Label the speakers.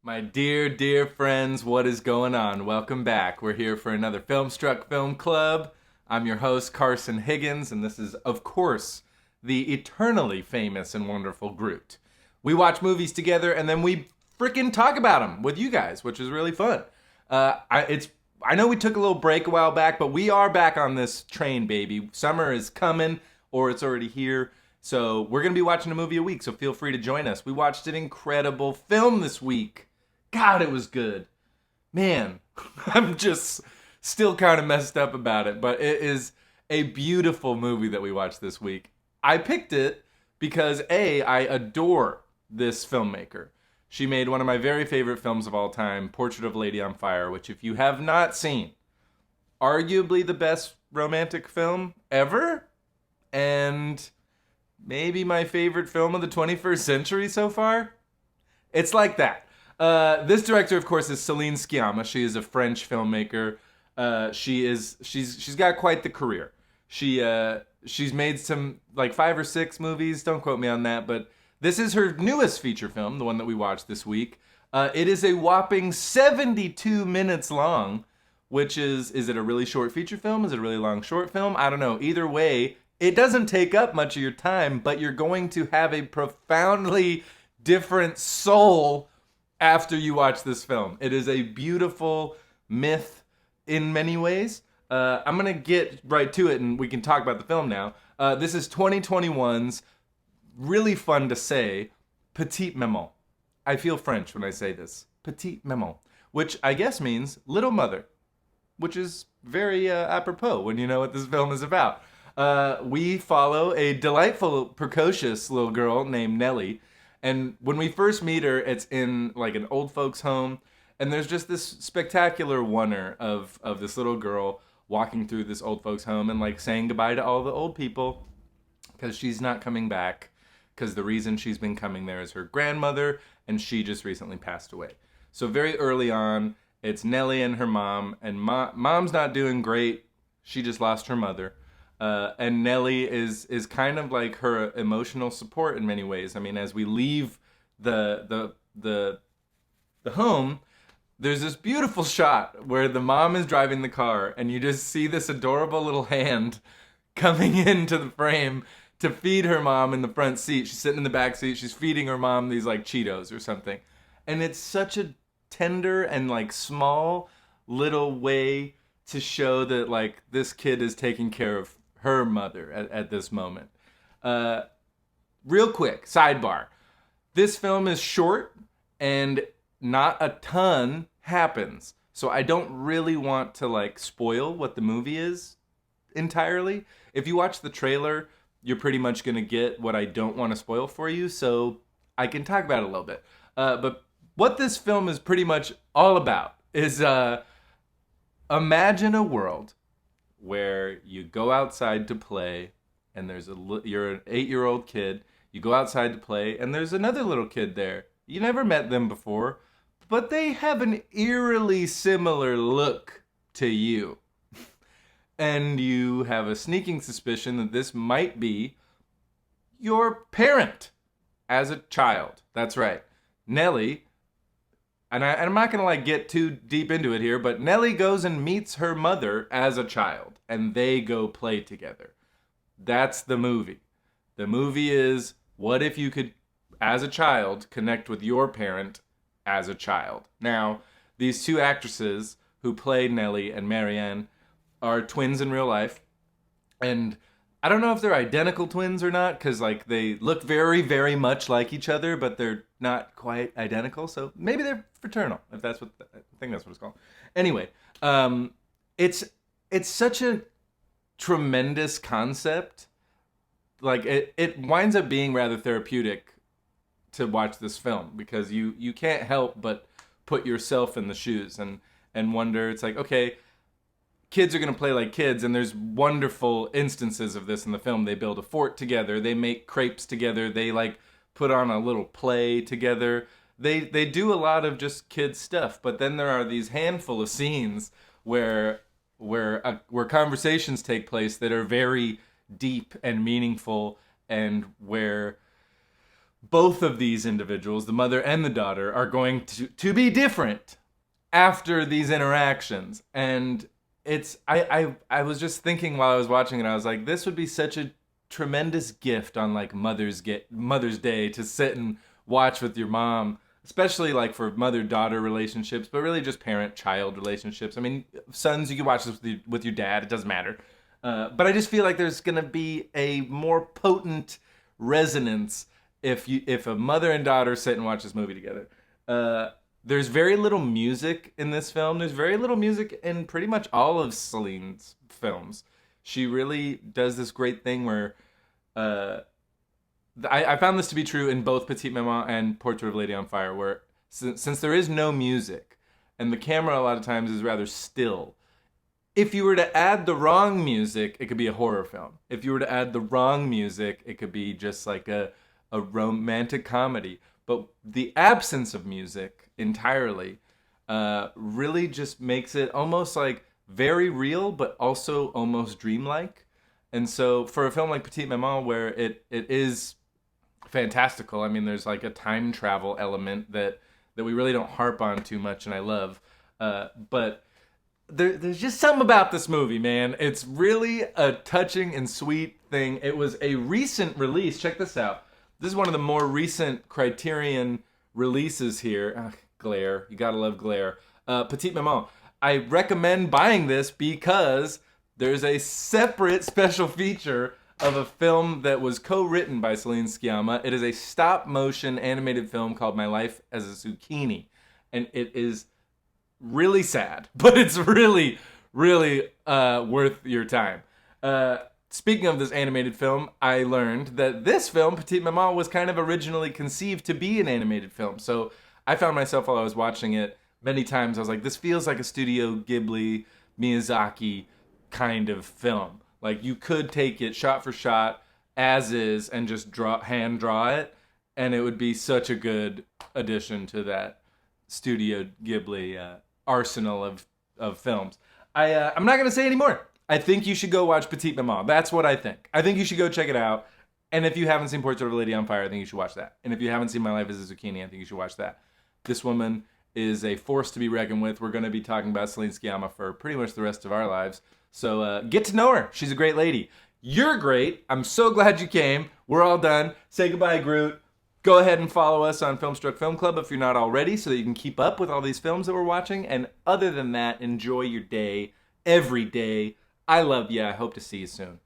Speaker 1: My dear, dear friends, what is going on? Welcome back. We're here for another Filmstruck Film Club. I'm your host, Carson Higgins, and this is, of course, the eternally famous and wonderful Groot. We watch movies together, and then we freaking talk about them with you guys, which is really fun. I know we took a little break a while back, but we are back on this train, baby. Summer is coming, or it's already here. So we're going to be watching a movie a week, so feel free to join us. We watched an incredible film this week. God, it was good. Man, I'm just still kind of messed up about it, but it is a beautiful movie that we watched this week. I picked it because I adore this filmmaker. She made one of my very favorite films of all time, Portrait of a Lady on Fire, which if you have not seen, arguably the best romantic film ever, and maybe my favorite film of the 21st century so far. It's like that. This director, of course, is Celine Sciamma. She is a French filmmaker. She's got quite the career. She's made some like 5 or 6 movies. Don't quote me on that, but this is her newest feature film, the one that we watched this week. It is a whopping 72 minutes long, which is it a really short feature film? Is it a really long short film? I don't know. Either way, it doesn't take up much of your time, but you're going to have a profoundly different soul after you watch this film. It is a beautiful myth in many ways. I'm going to get right to it and we can talk about the film now. This is 2021's, really fun to say, Petite Maman. I feel French when I say this. Petite Maman, which I guess means little mother, which is very apropos when you know what this film is about. We follow a delightful, precocious little girl named Nellie. And when we first meet her, it's in like an old folks home. And there's just this spectacular wonder of this little girl walking through this old folks home and like saying goodbye to all the old people because she's not coming back. Because the reason she's been coming there is her grandmother, and she just recently passed away. So very early on, it's Nellie and her mom, and mom's not doing great. She just lost her mother. And Nellie is kind of like her emotional support in many ways. I mean, as we leave the home, there's this beautiful shot where the mom is driving the car, and you just see this adorable little hand coming into the frame to feed her mom in the front seat. She's sitting in the back seat. She's feeding her mom these like Cheetos or something. And it's such a tender and like small little way to show that like this kid is taking care of her mother at this moment. Real quick, sidebar. This film is short and not a ton happens. So I don't really want to like spoil what the movie is entirely. If you watch the trailer, you're pretty much going to get what I don't want to spoil for you, so I can talk about it a little bit. But what this film is pretty much all about is imagine a world where you go outside to play, and you're an 8-year-old kid, you go outside to play, and there's another little kid there. You never met them before, but they have an eerily similar look to you. And you have a sneaking suspicion that this might be your parent as a child. That's right. Nellie, and I'm not going to like get too deep into it here, but Nellie goes and meets her mother as a child, and they go play together. That's the movie. The movie is, what if you could, as a child, connect with your parent as a child? Now, these two actresses who played Nellie and Marianne are twins in real life, and I don't know if they're identical twins or not, because like they look very, very much like each other, but they're not quite identical. So maybe they're fraternal, if that's what I think that's what it's called. Anyway, it's such a tremendous concept. Like it winds up being rather therapeutic to watch this film because you can't help but put yourself in the shoes and wonder. It's like, okay, kids are going to play like kids, and there's wonderful instances of this in the film. They build a fort together, they make crepes together, they like put on a little play together. They do a lot of just kid stuff, but then there are these handful of scenes where conversations take place that are very deep and meaningful, and where both of these individuals, the mother and the daughter, are going to be different after these interactions. And I was just thinking while I was watching it, I was like, this would be such a tremendous gift on like Mother's Day to sit and watch with your mom, especially like for mother-daughter relationships, but really just parent-child relationships. I mean, sons, you can watch this with your dad, it doesn't matter. But I just feel like there's gonna be a more potent resonance if a mother and daughter sit and watch this movie together. There's very little music in this film. There's very little music in pretty much all of Celine's films. She really does this great thing where I found this to be true in both Petite Maman and Portrait of a Lady on Fire, where since there is no music and the camera a lot of times is rather still, if you were to add the wrong music, it could be a horror film. If you were to add the wrong music, it could be just like a romantic comedy. But the absence of music entirely really just makes it almost like very real, but also almost dreamlike. And so for a film like Petite Maman, where it is fantastical, I mean, there's like a time travel element that we really don't harp on too much, and I love. But there's just something about this movie, man. It's really a touching and sweet thing. It was a recent release. Check this out. This is one of the more recent Criterion releases here. Glare. You gotta love glare. Petite Maman. I recommend buying this because there's a separate special feature of a film that was co-written by Celine Sciamma. It is a stop-motion animated film called My Life as a Zucchini. And it is really sad, but it's really, really worth your time. Speaking of this animated film, I learned that this film, Petite Maman, was kind of originally conceived to be an animated film. So I found myself while I was watching it many times, I was like, this feels like a Studio Ghibli, Miyazaki kind of film. Like you could take it shot for shot as is and just hand draw it, and it would be such a good addition to that Studio Ghibli arsenal of films. I'm not going to say any more. I think you should go watch Petite Maman. That's what I think. I think you should go check it out. And if you haven't seen Portrait of a Lady on Fire, I think you should watch that. And if you haven't seen My Life as a Zucchini, I think you should watch that. This woman is a force to be reckoned with. We're going to be talking about Celine Sciamma for pretty much the rest of our lives. So get to know her. She's a great lady. You're great. I'm so glad you came. We're all done. Say goodbye, Groot. Go ahead and follow us on Filmstruck Film Club if you're not already, so that you can keep up with all these films that we're watching. And other than that, enjoy your day, every day. I love you. I hope to see you soon.